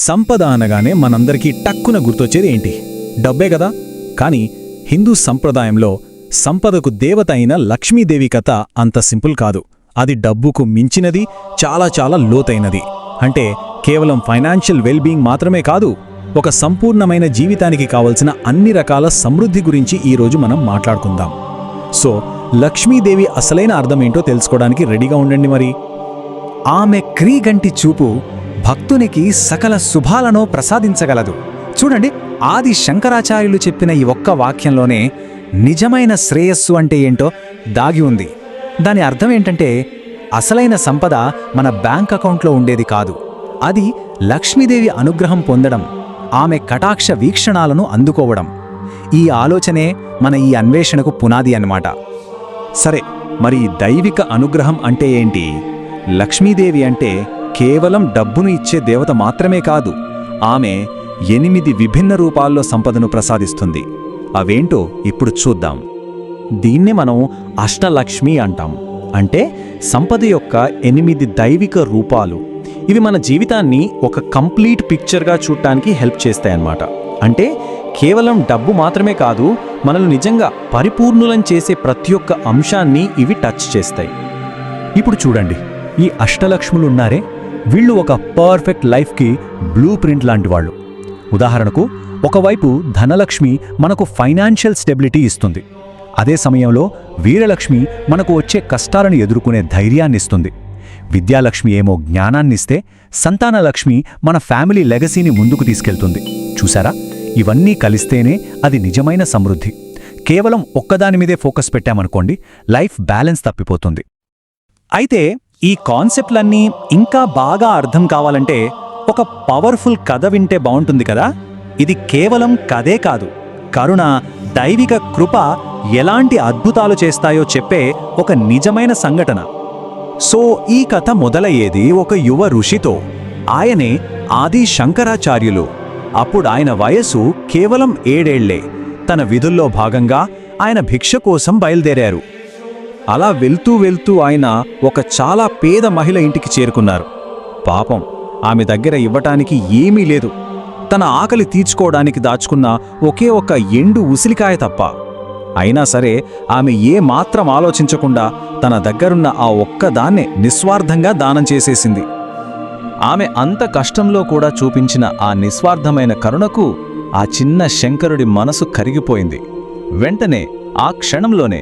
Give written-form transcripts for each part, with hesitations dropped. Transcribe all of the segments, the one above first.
సంపద అనగానే మనందరికీ టక్కున గుర్తొచ్చేది ఏంటి? డబ్బే కదా. కానీ హిందూ సంప్రదాయంలో సంపదకు దేవత అయిన లక్ష్మీదేవి కథ అంత సింపుల్ కాదు. అది డబ్బుకు మించినది, చాలా చాలా లోతైనది. అంటే కేవలం ఫైనాన్షియల్ వెల్బీయింగ్ మాత్రమే కాదు, ఒక సంపూర్ణమైన జీవితానికి కావలసిన అన్ని రకాల సమృద్ధి గురించి ఈరోజు మనం మాట్లాడుకుందాం. సో లక్ష్మీదేవి అసలైన అర్థమేంటో తెలుసుకోవడానికి రెడీగా ఉండండి. మరి ఆమె క్రీగంటి చూపు భక్తునికి సకల శుభాలను ప్రసాదించగలదు. చూడండి, ఆది శంకరాచార్యులు చెప్పిన ఈ ఒక్క వాక్యంలోనే నిజమైన శ్రేయస్సు అంటే ఏంటో దాగి ఉంది. దాని అర్థం ఏంటంటే, అసలైన సంపద మన బ్యాంక్ అకౌంట్లో ఉండేది కాదు, అది లక్ష్మీదేవి అనుగ్రహం పొందడం, ఆమె కటాక్ష వీక్షణాలను అందుకోవడం. ఈ ఆలోచనే మన ఈ అన్వేషణకు పునాది అన్నమాట. సరే, మరి దైవిక అనుగ్రహం అంటే ఏంటి? లక్ష్మీదేవి అంటే కేవలం డబ్బును ఇచ్చే దేవత మాత్రమే కాదు, ఆమె 8 విభిన్న రూపాల్లో సంపదను ప్రసాదిస్తుంది. అవేంటో ఇప్పుడు చూద్దాం. దీన్నే మనం అష్టలక్ష్మి అంటాం. అంటే సంపద యొక్క 8 దైవిక రూపాలు. ఇవి మన జీవితాన్ని ఒక కంప్లీట్ పిక్చర్గా చూడటానికి హెల్ప్ చేస్తాయన్నమాట. అంటే కేవలం డబ్బు మాత్రమే కాదు, మనల్ని నిజంగా పరిపూర్ణులను చేసే ప్రతి ఒక్క అంశాన్ని ఇవి టచ్ చేస్తాయి. ఇప్పుడు చూడండి, ఈ అష్టలక్ష్ములున్నారే, వీళ్ళు ఒక పర్ఫెక్ట్ లైఫ్కి బ్లూ ప్రింట్ లాంటి వాళ్ళు. ఉదాహరణకు, ఒకవైపు ధనలక్ష్మి మనకు ఫైనాన్షియల్ స్టెబిలిటీ ఇస్తుంది. అదే సమయంలో వీరలక్ష్మి మనకు వచ్చే కష్టాలను ఎదుర్కొనే ధైర్యాన్ని ఇస్తుంది. విద్యాలక్ష్మి ఏమో జ్ఞానాన్నిస్తే, సంతానలక్ష్మి మన ఫ్యామిలీ లెగసీని ముందుకు తీసుకెళ్తుంది. చూసారా, ఇవన్నీ కలిస్తేనే అది నిజమైన సమృద్ధి. కేవలం ఒక్కదానిమీదే ఫోకస్ పెట్టామనుకోండి, లైఫ్ బ్యాలెన్స్ తప్పిపోతుంది. అయితే ఈ కాన్సెప్ట్లన్నీ ఇంకా బాగా అర్థం కావాలంటే ఒక పవర్ఫుల్ కథ వింటే బాగుంటుంది కదా. ఇది కేవలం కథే కాదు, కరుణ, దైవిక కృప ఎలాంటి అద్భుతాలు చేస్తాయో చెప్పే ఒక నిజమైన సంఘటన. సో ఈ కథ మొదలయ్యేది ఒక యువ ఋషితో. ఆయనే ఆది శంకరాచార్యులు. అప్పుడు ఆయన వయసు కేవలం 7 ఏళ్లే. తన విధుల్లో భాగంగా ఆయన భిక్ష కోసం బయలుదేరారు. అలా వెళ్తూ వెళ్తూ ఆయన ఒక చాలా పేద మహిళ ఇంటికి చేరుకున్నారు. పాపం, ఆమె దగ్గర ఇవ్వటానికి ఏమీ లేదు. తన ఆకలి తీర్చుకోవడానికి దాచుకున్న ఒకే ఒక్క ఎండు ఉసిరికాయ తప్ప. అయినా సరే ఆమె ఏ మాత్రం ఆలోచించకుండా తన దగ్గరున్న ఆ ఒక్కదాన్నే నిస్వార్థంగా దానం చేసేసింది. ఆమె అంత కష్టంలో కూడా చూపించిన ఆ నిస్వార్థమైన కరుణకు ఆ చిన్న శంకరుడి మనసు కరిగిపోయింది. వెంటనే ఆ క్షణంలోనే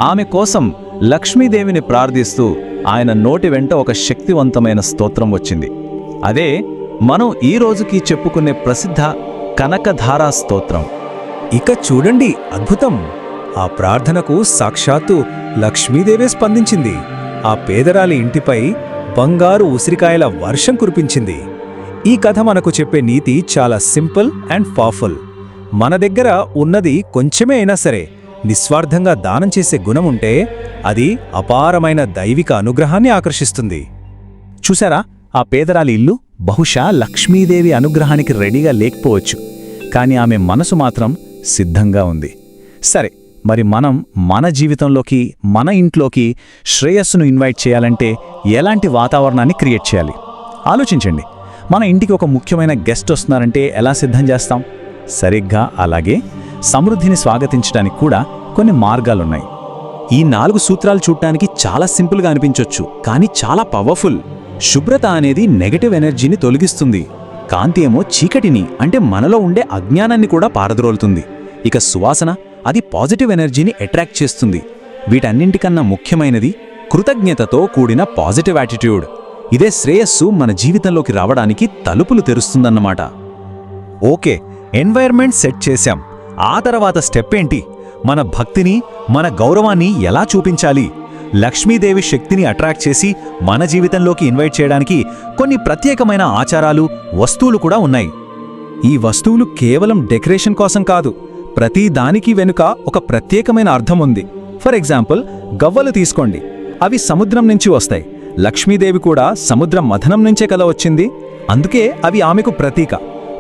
ఆమె కోసం లక్ష్మీదేవిని ప్రార్థిస్తూ ఆయన నోటి వెంట ఒక శక్తివంతమైన స్తోత్రం వచ్చింది. అదే మనం ఈ రోజుకి చెప్పుకునే ప్రసిద్ధ కనకధారా స్తోత్రం. ఇక చూడండి, అద్భుతం! ఆ ప్రార్థనకు సాక్షాత్తు లక్ష్మీదేవే స్పందించింది. ఆ పేదరాలి ఇంటిపై బంగారు ఉసిరికాయల వర్షం కురిపించింది. ఈ కథ మనకు చెప్పే నీతి చాలా సింపుల్ అండ్ పవర్ఫుల్. మన దగ్గర ఉన్నది కొంచెమే అయినా సరే నిస్వార్థంగా దానం చేసే గుణముంటే అది అపారమైన దైవిక అనుగ్రహాన్ని ఆకర్షిస్తుంది. చూసారా, ఆ పేదరాలి ఇల్లు బహుశా లక్ష్మీదేవి అనుగ్రహానికి రెడీగా లేకపోవచ్చు, కానీ ఆమె మనసు మాత్రం సిద్ధంగా ఉంది. సరే, మరి మనం మన జీవితంలోకి, మన ఇంట్లోకి శ్రేయస్సును ఇన్వైట్ చేయాలంటే ఎలాంటి వాతావరణాన్ని క్రియేట్ చేయాలి? ఆలోచించండి. మన ఇంటికి ఒక ముఖ్యమైన గెస్ట్ వస్తున్నారంటే ఎలా సిద్ధం చేస్తాం? సరిగ్గా అలాగే సమృద్ధిని స్వాగతించడానికి కూడా కొన్ని మార్గాలున్నాయి. ఈ 4 సూత్రాలు చూడటానికి చాలా సింపుల్గా అనిపించొచ్చు, కానీ చాలా పవర్ఫుల్. శుభ్రత అనేది నెగటివ్ ఎనర్జీని తొలగిస్తుంది. కాంతి ఏమో చీకటిని, అంటే మనలో ఉండే అజ్ఞానాన్ని కూడా పారద్రోలుతుంది. ఇక సువాసన, అది పాజిటివ్ ఎనర్జీని అట్రాక్ట్ చేస్తుంది. వీటన్నింటికన్నా ముఖ్యమైనది కృతజ్ఞతతో కూడిన పాజిటివ్ యాటిట్యూడ్. ఇదే శ్రేయస్సు మన జీవితంలోకి రావడానికి తలుపులు తెరుస్తుందన్నమాట. ఓకే, ఎన్వైర్న్మెంట్ సెట్ చేశాం. ఆ తర్వాత స్టెప్ ఏంటి? మన భక్తిని, మన గౌరవాన్ని ఎలా చూపించాలి? లక్ష్మీదేవి శక్తిని అట్రాక్ట్ చేసి మన జీవితంలోకి ఇన్వైట్ చేయడానికి కొన్ని ప్రత్యేకమైన ఆచారాలు, వస్తువులు కూడా ఉన్నాయి. ఈ వస్తువులు కేవలం డెకరేషన్ కోసం కాదు, ప్రతి దానికి వెనుక ఒక ప్రత్యేకమైన అర్థం ఉంది. ఫర్ ఎగ్జాంపుల్, గవ్వలు తీసుకోండి. అవి సముద్రం నుంచి వస్తాయి. లక్ష్మీదేవి కూడా సముద్రం మథనం నుంచే కదా వచ్చింది, అందుకే అవి ఆమెకు ప్రతీక.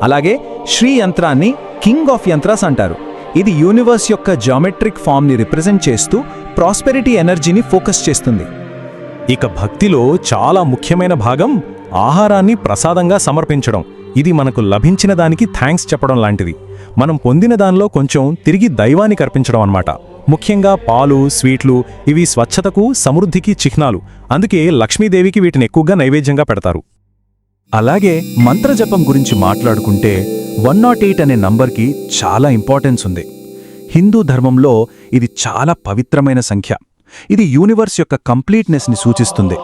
అలాగే శ్రీ యంత్రాన్ని కింగ్ ఆఫ్ యంత్రాస్ అంటారు. ఇది యూనివర్స్ యొక్క జామెట్రిక్ ఫామ్ని రిప్రజెంట్ చేస్తూ ప్రాస్పెరిటీ ఎనర్జీని ఫోకస్ చేస్తుంది. ఇక భక్తిలో చాలా ముఖ్యమైన భాగం ఆహారాన్ని ప్రసాదంగా సమర్పించడం. ఇది మనకు లభించిన దానికి థ్యాంక్స్ చెప్పడం లాంటిది. మనం పొందిన దానిలో కొంచెం తిరిగి దైవానికి అర్పించడం అన్నమాట. ముఖ్యంగా పాలు, స్వీట్లు ఇవి స్వచ్ఛతకు, సమృద్ధికి చిహ్నాలు. అందుకే లక్ష్మీదేవికి వీటిని ఎక్కువగా నైవేద్యంగా పెడతారు. అలాగే మంత్రజపం గురించి మాట్లాడుకుంటే 108 అనే నంబర్కి చాలా ఇంపార్టెన్స్ ఉంది. హిందూ ధర్మంలో ఇది చాలా పవిత్రమైన సంఖ్య. ఇది యూనివర్స్ యొక్క కంప్లీట్నెస్ని సూచిస్తుంది.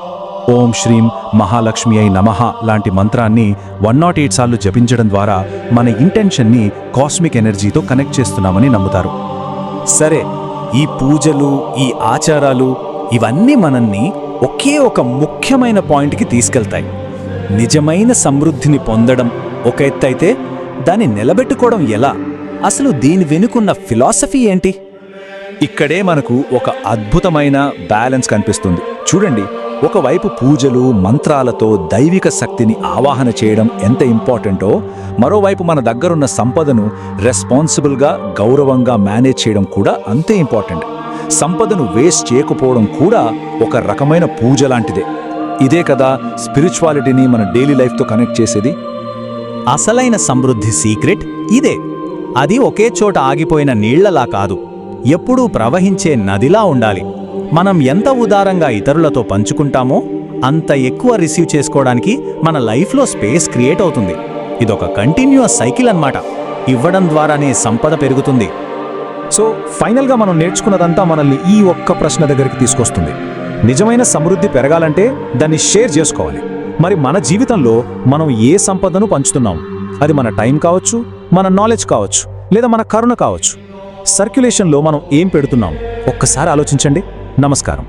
ఓం శ్రీం మహాలక్ష్మి అయి నమః లాంటి మంత్రాన్ని 108 సార్లు జపించడం ద్వారా మన ఇంటెన్షన్ని కాస్మిక్ ఎనర్జీతో కనెక్ట్ చేస్తున్నామని నమ్ముతారు. సరే, ఈ పూజలు, ఈ ఆచారాలు ఇవన్నీ మనల్ని ఒకే ఒక ముఖ్యమైన పాయింట్కి తీసుకెళ్తాయి. నిజమైన సమృద్ధిని పొందడం ఒక ఎత్తైతే దాన్ని నిలబెట్టుకోవడం ఎలా? అసలు దీని వెనుకున్న ఫిలాసఫీ ఏంటి? ఇక్కడే మనకు ఒక అద్భుతమైన బ్యాలెన్స్ కనిపిస్తుంది. చూడండి, ఒకవైపు పూజలు, మంత్రాలతో దైవిక శక్తిని ఆవాహన చేయడం ఎంత ఇంపార్టెంటో, మరోవైపు మన దగ్గరున్న సంపదను రెస్పాన్సిబుల్గా, గౌరవంగా మేనేజ్ చేయడం కూడా అంతే ఇంపార్టెంట్. సంపదను వేస్ట్ చేయకపోవడం కూడా ఒక రకమైన పూజ లాంటిదే. ఇదే కదా స్పిరిచువాలిటీని మన డైలీ లైఫ్తో కనెక్ట్ చేసేది. అసలైన సమృద్ధి సీక్రెట్ ఇదే. అది ఒకే చోట ఆగిపోయిన నీళ్లలా కాదు, ఎప్పుడూ ప్రవహించే నదిలా ఉండాలి. మనం ఎంత ఉదారంగా ఇతరులతో పంచుకుంటామో అంత ఎక్కువ రిసీవ్ చేసుకోవడానికి మన లైఫ్లో స్పేస్ క్రియేట్ అవుతుంది. ఇదొక కంటిన్యూస్ సైకిల్ అన్నమాట. ఇవ్వడం ద్వారానే సంపద పెరుగుతుంది. సో ఫైనల్గా మనం నేర్చుకున్నదంతా మనల్ని ఈ ఒక్క ప్రశ్న దగ్గరికి తీసుకొస్తుంది. నిజమైన సమృద్ధి పెరగాలంటే దాన్ని షేర్ చేసుకోవాలి. మరి మన జీవితంలో మనం ఏ సంపదను పంచుతున్నాం? అది మన టైం కావచ్చు, మన నాలెడ్జ్ కావచ్చు, లేదా మన కరుణ కావచ్చు. సర్క్యులేషన్లో మనం ఏం పెడుతున్నాం? ఒక్కసారి ఆలోచించండి. నమస్కారం.